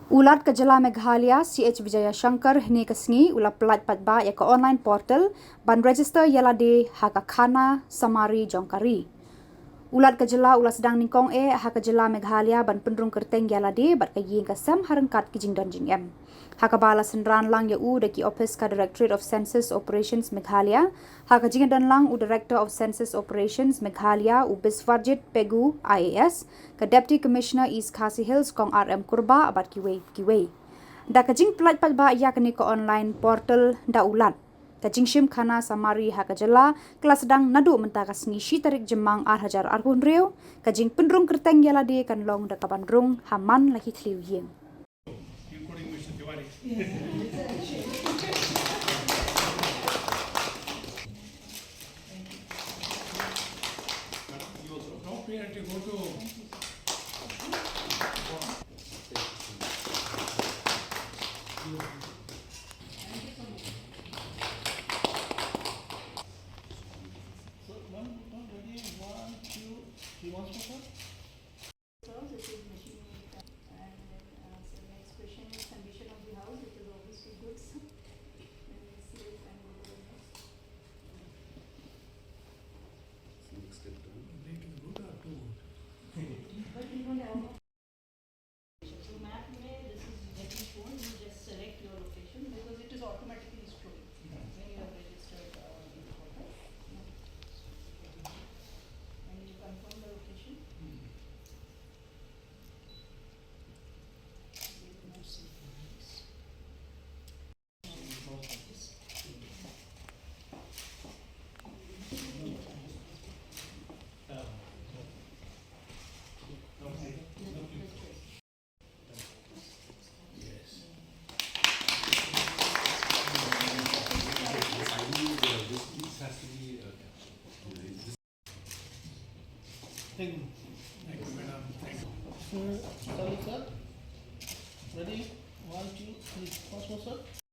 Ulat ke Jylla Meghalaya CH Vijaya Shankar hne kesngi ulat pelat Paidbah ya ke online portal ban register yala de haka Khana Samari Jong kari. Ulat ke Jylla ulat sedang ningkong haka Jylla Meghalaya ban pendrung kerteng yala de bat ke ying kasam harengkat kijing dan jing em. Haka bala senran lang ya u deki office ka Directorate of Census Operations Meghalaya, haka jing dan lang u Director of Census Operations Meghalaya u Biswarjit Pegu IAS, ka Deputy Commissioner East Khasi Hills kong RM Kurba abat kiwe. Da kajing pelat Paidbah ya kini ke online portal da ulat. Kajing shim Khana Samari haka Jylla kelas sedang nadu mentakas ngishi tarik jemang hajar arhun reu, kajing pendrung kerteng yala de kan long da kabandrung haman lagi kliu yeng. Thank you. Thank you, madam. Thank you. Sir, sir. Ready? 1, 2, 3. First one, sir.